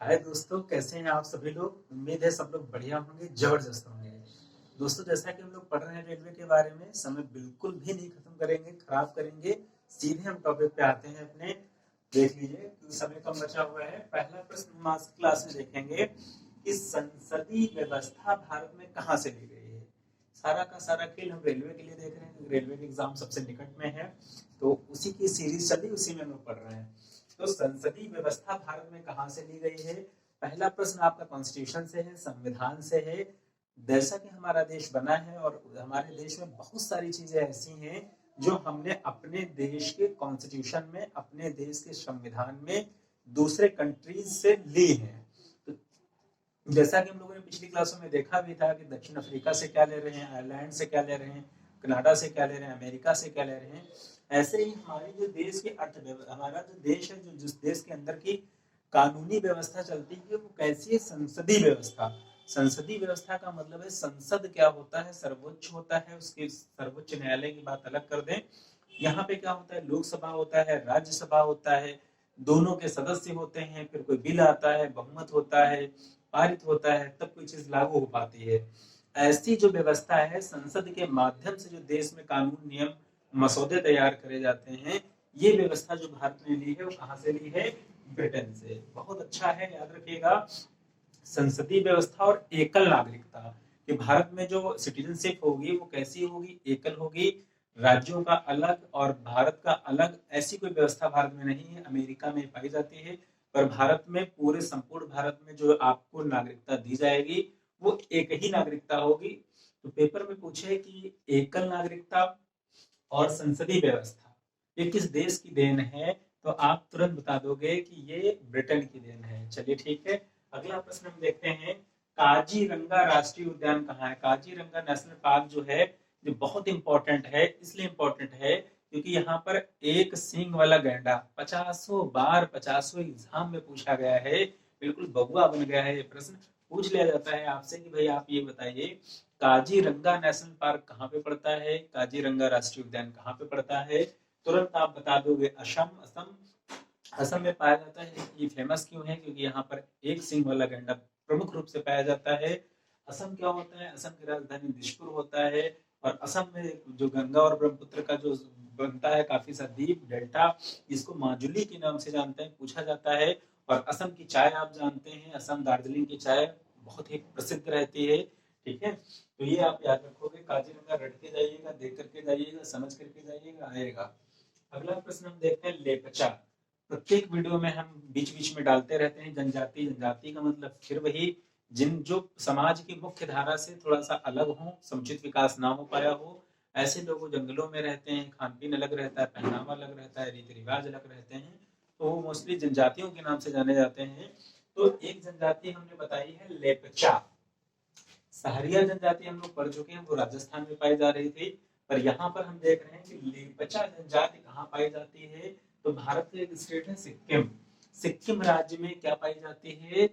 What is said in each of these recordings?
हाय दोस्तों, कैसे हैं आप सभी लोग। उम्मीद है सब लोग बढ़िया होंगे, जबरदस्त होंगे। दोस्तों, जैसा कि हम लोग पढ़ रहे हैं रेलवे के बारे में, समय बिल्कुल भी नहीं खत्म करेंगे, खराब करेंगे। सीधे हम टॉपिक पे आते हैं अपने। देख लीजिए क्योंकि समय कम बचा हुआ है। पहला प्रश्न हम आज की क्लास में देखेंगे कि संसदीय व्यवस्था भारत में कहाँ से ली गई है। सारा का सारा खेल हम रेलवे के लिए देख रहे हैं। रेलवे के एग्जाम सबसे निकट में है, तो उसी की सीरीज चली, उसी में हम लोग पढ़ रहे हैं। तो संसदीय व्यवस्था भारत में कहाँ से ली गई है। पहला प्रश्न आपका कॉन्स्टिट्यूशन से है, संविधान से है। जैसा कि हमारा देश बना है और हमारे देश में बहुत सारी चीजें ऐसी हैं जो हमने अपने देश के कॉन्स्टिट्यूशन में, अपने देश के संविधान में दूसरे कंट्रीज से ली हैं। तो जैसा कि हम लोगों ने पिछली क्लासों में देखा भी था कि दक्षिण अफ्रीका से क्या ले रहे हैं, आयरलैंड से क्या ले रहे हैं, कनाडा से क्या ले रहे हैं, अमेरिका से क्या ले रहे हैं। ऐसे ही हमारे जो देश की अर्थव्यवस्था, हमारा जो देश है, जो जिस देश के अंदर की कानूनी व्यवस्था चलती है, वो कैसी है, संसदीय व्यवस्था। संसदीय व्यवस्था का मतलब है संसद क्या होता है, सर्वोच्च होता है। उसके सर्वोच्च न्यायालय की बात अलग कर दें। यहाँ पे क्या होता है, लोकसभा होता है, राज्यसभा होता है, दोनों के सदस्य होते हैं। फिर कोई बिल आता है, बहुमत होता है, पारित होता है, तब कोई चीज लागू हो पाती है। ऐसी जो व्यवस्था है, संसद के माध्यम से जो देश में कानून, नियम, मसौदे तैयार करे जाते हैं, ये व्यवस्था जो भारत ने ली है वो कहाँ से ली है, ब्रिटेन से। बहुत अच्छा है, याद रखिएगा। संसदीय व्यवस्था और एकल नागरिकता, कि भारत में जो सिटीजनशिप होगी वो कैसी होगी, एकल होगी। राज्यों का अलग और भारत का अलग, ऐसी कोई व्यवस्था भारत में नहीं है। अमेरिका में पाई जाती है, पर भारत में, पूरे संपूर्ण भारत में जो आपको नागरिकता दी जाएगी वो एक ही नागरिकता होगी। तो पेपर में पूछे कि एकल नागरिकता और संसदीय व्यवस्था ये किस देश की देन है, तो आप तुरंत बता दोगे कि ये ब्रिटेन की देन है। चलिए ठीक है। अगला प्रश्न हम देखते हैं, काजीरंगा राष्ट्रीय उद्यान कहाँ है। काजीरंगा नेशनल पार्क जो है, जो बहुत इंपॉर्टेंट है, इसलिए इंपॉर्टेंट है क्योंकि यहाँ पर एक सींग वाला गैंडा 50 बार 50 एग्जाम में पूछा गया है। बिल्कुल बबुआ बन गया है ये प्रश्न। पूछ लिया जाता है आपसे कि भाई आप ये बताइए, काजीरंगा नेशनल पार्क कहाँ पे पड़ता है, काजीरंगा राष्ट्रीय उद्यान कहाँ पे पड़ता है। तुरंत आप बता दोगे असम। असम, असम में पाया जाता है। ये फेमस क्यों है, क्योंकि यहाँ पर एक सिंह वाला गैंडा प्रमुख रूप से पाया जाता है। असम क्या होता है, असम की राजधानी दिसपुर होता है। और असम में जो गंगा और ब्रह्मपुत्र का जो बनता है काफी सा द्वीप डेल्टा, इसको माजुली के नाम से जानते हैं, पूछा जाता है। और असम की चाय आप जानते हैं, असम दार्जिलिंग की चाय बहुत ही प्रसिद्ध रहती है। ठीक है, तो ये आप याद रखोगे। काजीरंगा रट के जाइएगा, देख करके जाइएगा, समझ करके जाइएगा, आएगा। अगला प्रश्न हम देखते हैं, लेपचा। प्रत्येक वीडियो में हम बीच बीच में डालते रहते हैं जनजाति। जनजाति का मतलब फिर वही, जिन जो समाज की मुख्य धारा से थोड़ा सा अलग हो, समुचित विकास ना हो पाया हो, ऐसे लोग जंगलों में रहते हैं, खान पीन अलग रहता है, पहनावा अलग रहता है, रीति रिवाज अलग रहते हैं, तो वो मोस्टली जनजातियों के नाम से जाने जाते हैं। तो एक जनजाति हमने बताई है लेपचा। सहरिया जनजाति हम लोग पढ़ चुके हैं, वो राजस्थान में पाई जा रही थी। पर यहाँ पर हम देख रहे हैं कि लेपचा जनजाति कहाँ पाई जाती है, तो भारत का एक स्टेट है सिक्किम। सिक्किम राज्य में क्या पाई जाती है,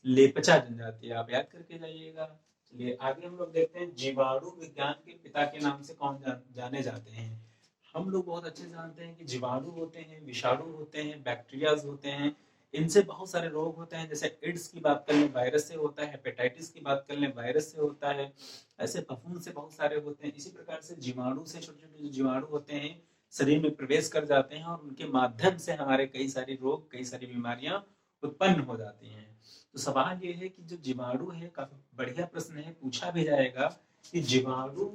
लेपचा जनजाति। आप याद करके जाइएगा। चलिए आगे हम लोग देखते हैं, जीवाणु विज्ञान के पिता के नाम से कौन जाने जाते हैं। हम लोग बहुत अच्छे से जानते हैं कि जीवाणु होते हैं, विषाणु होते हैं, बैक्टीरियाज होते हैं। इनसे बहुत सारे रोग होते हैं। जैसे एड्स की बात कर लें, वायरस से होता है। हेपेटाइटिस की बात कर लें, वायरस से होता है। ऐसे फफूंद से बहुत सारे होते हैं। इसी प्रकार से जीवाणु से, छोटे छोटे जो जीवाणु होते हैं, शरीर में प्रवेश कर जाते हैं और उनके माध्यम से हमारे कई सारे रोग, कई सारी बीमारियां उत्पन्न हो जाती हैं। तो सवाल ये है कि जो जीवाणु है, काफी बढ़िया प्रश्न है, पूछा भी जाएगा कि जीवाणु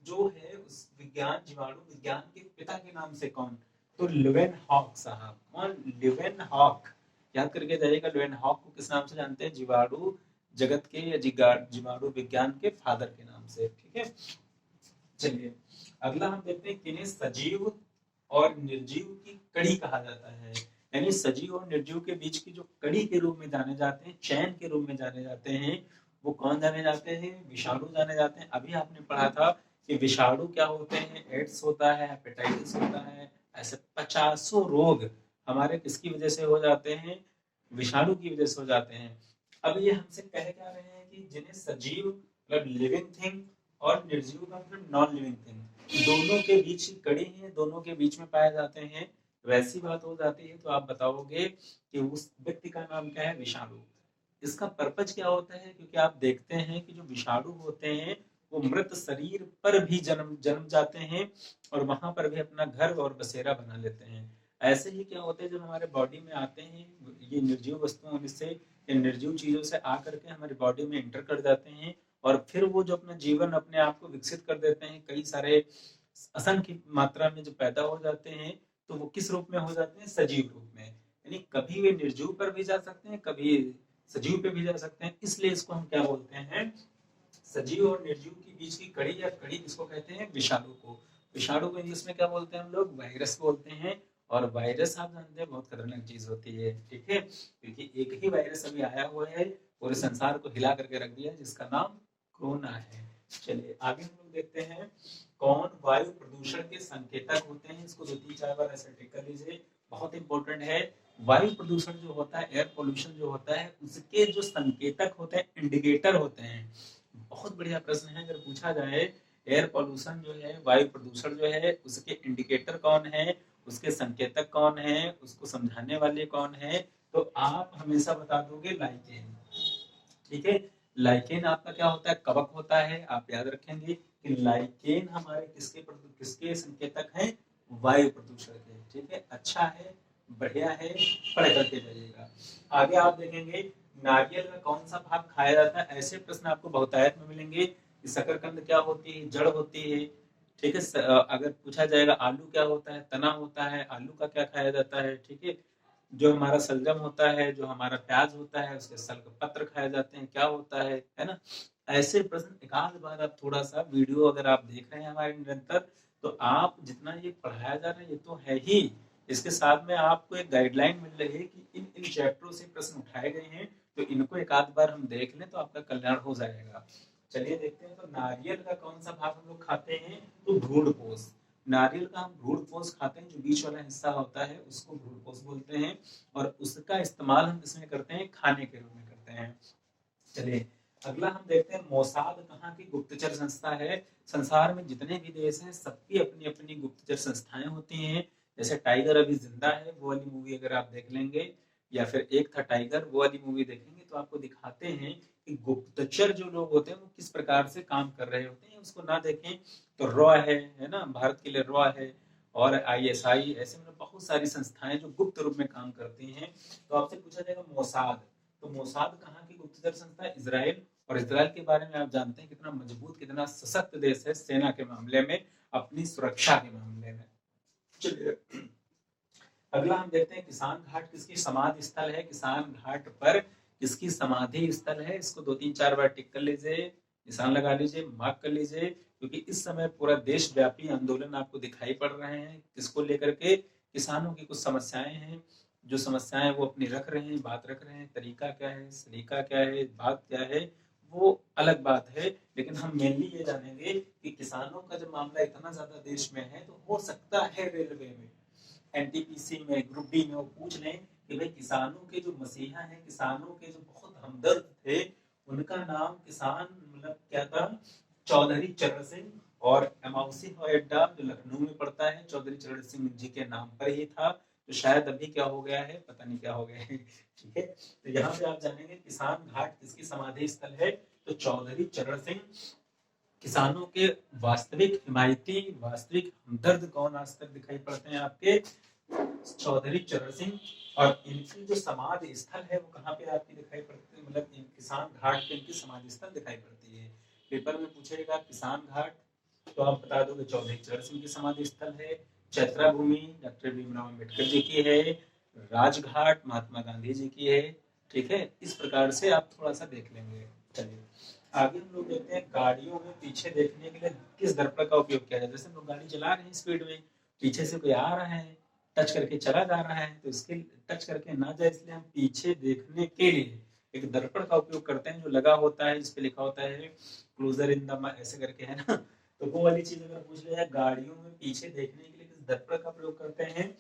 जो है, उस विज्ञान, जीवाणु विज्ञान के पिता के नाम से कौन, तो लिवेन हॉक साहब। कौन, लिवेन हॉक। याद करके जाइएगा, लिवेन हॉक को किस नाम से जानते हैं, जीवाणु जगत के या जीवाणु विज्ञान के फादर के नाम से। ठीक है, चलिए अगला हम देखते हैं, किन्हें सजीव और निर्जीव की कड़ी कहा जाता है। यानी सजीव और निर्जीव के बीच की जो कड़ी के रूप में जाने जाते हैं, चैन के रूप में जाने जाते हैं, वो कौन जाने जाते हैं, विषाणु जाने जाते हैं। अभी आपने पढ़ा था कि विषाणु क्या होते हैं, एड्स होता है, हेपेटाइटिस होता है। ऐसे 50 रोग हमारे किसकी वजह से हो जाते हैं, विषाणु की वजह से हो जाते हैं। अब ये हमसे कह क्या रहे हैं कि जिन्हें सजीव मतलब लिविंग थिंग और निर्जीव का मतलब नॉन लिविंग थिंग, दोनों के बीच की कड़ी है, दोनों के बीच में पाए जाते हैं। वैसी बात हो जाती है तो आप बताओगे कि उस व्यक्ति का नाम क्या है? विषाणु। इसका पर्पज क्या होता है? क्योंकि आप देखते हैं कि जो विषाणु होते हैं वो मृत शरीर पर भी जन्म जन्म जाते हैं और वहां पर भी अपना घर और बसेरा बना लेते हैं। ऐसे ही क्या होता है जब हमारे बॉडी में आते हैं ये निर्जीव वस्तुओं से या निर्जीव चीजों से आकर के हमारी बॉडी में इंटर कर जाते हैं और फिर वो जो अपना जीवन अपने आप को विकसित कर देते हैं, कई सारे असंख्य मात्रा में जो पैदा हो जाते हैं, तो वो किस रूप में हो जाते हैं? सजीव रूप में। यानी कभी वे निर्जीव पर भी जा सकते हैं, कभी सजीव पे भी जा सकते हैं। इसलिए इसको हम क्या बोलते हैं? सजीव और निर्जीव के बीच की कड़ी या कड़ी इसको कहते हैं विषाणु को। विषाणु को इंग्लिश में क्या बोलते हैं हम लोग? वायरस बोलते हैं। और वायरस आप जानते हैं बहुत खतरनाक चीज होती है, ठीक है? क्योंकि एक ही वायरस अभी आया हुआ है पूरे संसार को हिला करके रख दिया है, जिसका नाम कोरोना है। चलिए आगे हम लोग देखते हैं कौन वायु प्रदूषण के संकेतक होते हैं। इसको 2-3-4 बार ऐसे टिक कर लीजिए, बहुत इंपॉर्टेंट है। वायु प्रदूषण जो होता है, एयर पोल्यूशन जो होता है, उसके जो संकेतक होते हैं, इंडिकेटर होते हैं। बहुत बढ़िया प्रश्न है। अगर पूछा जाए एयर पोल्यूशन जो है, वायु प्रदूषण जो है, उसके इंडिकेटर कौन है, उसके संकेतक कौन है, उसको समझाने वाले कौन है, तो आप हमेशा बता दोगे लाइकेन। ठीक है? लाइकेन आपका क्या होता है? कवक होता है। आप याद रखेंगे कि लाइकेन हमारे किसके संकेतक हैं? वायु प्रदूषण के। ठीक है? अच्छा है, बढ़िया है, पढ़ करके जाइएगा। आगे आप देखेंगे नारियल का कौन सा भाग खाया जाता है? ऐसे प्रश्न आपको बहुतायत में मिलेंगे कि शकरकंद क्या होती है? जड़ होती है। ठीक है? अगर पूछा जाएगा आलू क्या होता है? तना होता है। आलू का क्या खाया जाता है? ठीक है? जो हमारा सलजम होता है, जो हमारा प्याज होता है, उसके सल के पत्र खाए जाते हैं, क्या होता है ना? ऐसे प्रश्न एकाध बार आप थोड़ा सा वीडियो अगर आप देख रहे हैं हमारे निरंतर, तो आप जितना ये पढ़ाया जा रहा है ये तो है ही, इसके साथ में आपको एक गाइडलाइन मिल रही है कि इन इन चैप्टरों से प्रश्न उठाए गए हैं, तो इनको एक आध बार हम देख लें तो आपका कल्याण हो जाएगा। चलिए देखते हैं, तो नारियल का कौन सा भाग हम लोग खाते हैं? तो भ्रूणपोष। नारियल का हम भ्रूणपोष खाते हैं, जो बीच वाला हिस्सा होता है उसको भ्रूणपोष बोलते हैं, और उसका इस्तेमाल हम इसमें करते हैं? खाने के रूप में करते हैं। चलिए अगला हम देखते हैं मोसाद कहाँ की गुप्तचर संस्था है। संसार में जितने भी देश हैं सबकी अपनी अपनी गुप्तचर संस्थाएं होती हैं। जैसे टाइगर अभी जिंदा है, वो वाली मूवी अगर आप देख लेंगे, या फिर एक था टाइगर, वो वाली मूवी देखेंगे तो आपको दिखाते हैं कि गुप्तचर जो लोग होते हैं वो किस प्रकार से काम कर रहे होते हैं। उसको ना देखें तो रॉ है ना, भारत के लिए रॉ है, और आईएसआई, ऐसे मतलब बहुत सारी संस्थाएं जो गुप्त रूप में काम करती हैं। तो आपसे पूछा जाएगा मोसाद, तो मोसाद कहाँ की गुप्तचर संस्था है? इजराइल। और इजराइल के बारे में आप जानते हैं कितना मजबूत, कितना सशक्त देश है सेना के मामले में, अपनी सुरक्षा के मामले में। चलिए अगला हम देखते हैं किसान घाट किसकी समाधि स्थल है? किसान घाट पर किसकी समाधि स्थल है? इसको 2-3-4 बार टिक कर लीजिए, निशान लगा लीजिए, मार्क कर लीजिए, क्योंकि इस समय पूरा देशव्यापी आंदोलन आपको दिखाई पड़ रहे हैं। किसको लेकर के? किसानों की कुछ समस्याएं हैं, जो समस्याएं वो अपनी रख रहे हैं, बात रख रहे हैं। तरीका क्या है, सलीका क्या है, बात क्या है, वो अलग बात है। लेकिन हम मेनली ये जानेंगे कि किसानों का जब मामला इतना ज्यादा देश में है, तो हो सकता है रेलवे में, एनटीपीसी में, ग्रुप डी में वो पूछ लें कि भाई किसानों के जो मसीहा हैं, किसानों के जो बहुत हमदर्द थे, उनका नाम किसान मतलब क्या था? चौधरी चरण सिंह। और एमाउसी हवाई अड्डा जो लखनऊ में पड़ता है, चौधरी चरण सिंह जी के नाम पर ही था। तो शायद अभी क्या हो गया है, पता नहीं क्या हो गया है। ठीक है? तो यहाँ पे आप जानेंगे किसान घाट किसकी समाधि स्थल है? तो चौधरी चरण सिंह। किसानों के वास्तविक हिमायती, वास्तविक हमदर्द कौन आज तक दिखाई पड़ते हैं? आपके चौधरी चरण सिंह। और इनकी जो समाधि स्थल है वो कहाँ पे आपकी दिखाई पड़ती है? मतलब किसान घाट पे इनकी समाधि स्थल दिखाई पड़ती है। पेपर में पूछेगा किसान घाट, तो आप बता दोगे चौधरी चरण सिंह की समाधि स्थल है। चैत्रा भूमि डॉक्टर भीमराव अम्बेडकर जी की है। राजघाट महात्मा गांधी जी की है। ठीक है? इस प्रकार से आप थोड़ा सा देख लेंगे। चलिए आगे हम लोग देखते हैं गाड़ियों में पीछे देखने के लिए किस दर्पण का उपयोग किया जाए। जैसे हम लोग गाड़ी चला रहे हैं स्पीड में, पीछे से कोई आ रहा है, टच करके चला जा रहा है, तो इसके टच करके ना जाए इसलिए हम पीछे देखने के लिए एक दर्पण का उपयोग करते हैं, जो लगा होता है, जिस पे लिखा होता है क्लोजर इन द ऐसे करके, है ना? तो वो वाली चीज अगर पूछ लिया जाए गाड़ियों में पीछे देखने के लिए किस दर्पण का प्रयोग करते हैं,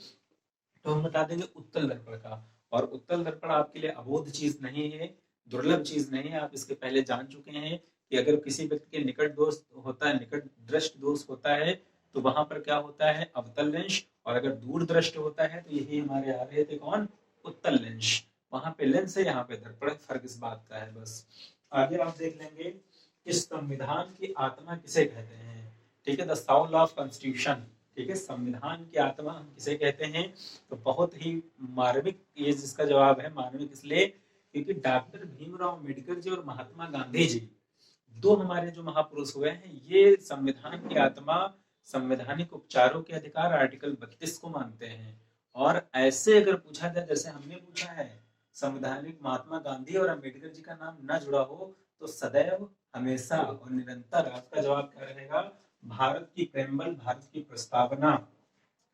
तो हम बता देंगे उत्तल दर्पण का। और उत्तल दर्पण आपके लिए अबोध चीज नहीं है, दुर्लभ चीज नहीं है। आप इसके पहले जान चुके हैं कि अगर किसी व्यक्ति के निकट दोष होता है, निकट दृष्ट दोष होता है, तो वहां पर क्या होता है? अवतल लेंस और अगर दूर दृष्ट होता है तो यही हमारे आ रहे थे कौन, उत्तल लेंस। वहां पे लेंस है, यहाँ पे दर्पण, फर्क इस बात का है बस। आगे आप देख लेंगे कि संविधान की आत्मा किसे कहते हैं। ठीक है, द साउल ऑफ कॉन्स्टिट्यूशन। ठीक है, संविधान की आत्मा हम किसे कहते हैं, तो बहुत ही मार्मिक ये जिसका जवाब है, मार्मिक इसलिए क्योंकि डॉक्टर भीमराव अम्बेडकर जी और महात्मा गांधी जी, दो हमारे जो महापुरुष हुए हैं, ये संविधान की आत्मा, संवैधानिक उपचारों के अधिकार आर्टिकल 32 को मानते हैं। और ऐसे अगर पूछा जाए जैसे हमने पूछा है, संवैधानिक महात्मा गांधी और अम्बेडकर जी का नाम न जुड़ा हो तो सदैव, हमेशा और निरंतर आपका जवाब क्या रहेगा, भारत की प्रेम्बल, भारत की प्रस्तावना,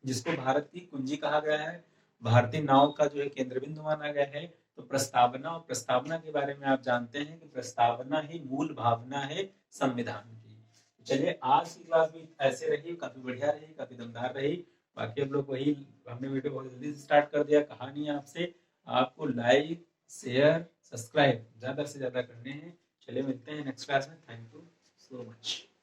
जिसको भारत की कुंजी कहा गया है, भारतीय नाव का जो है केंद्र बिंदु माना गया है। तो प्रस्तावना, और प्रस्तावना के बारे में आप जानते हैं कि प्रस्तावना ही मूल भावना है संविधान की। चलिए, आज की क्लास भी ऐसे रही, काफी बढ़िया रही, काफी दमदार रही। बाकी हम लोग वही, हमने वीडियो बहुत जल्दी से स्टार्ट कर दिया। कहानी आपसे, आपको लाइक, शेयर, सब्सक्राइब ज्यादा से ज्यादा करने हैं। चलिए मिलते हैं नेक्स्ट क्लास में। Thank you so much.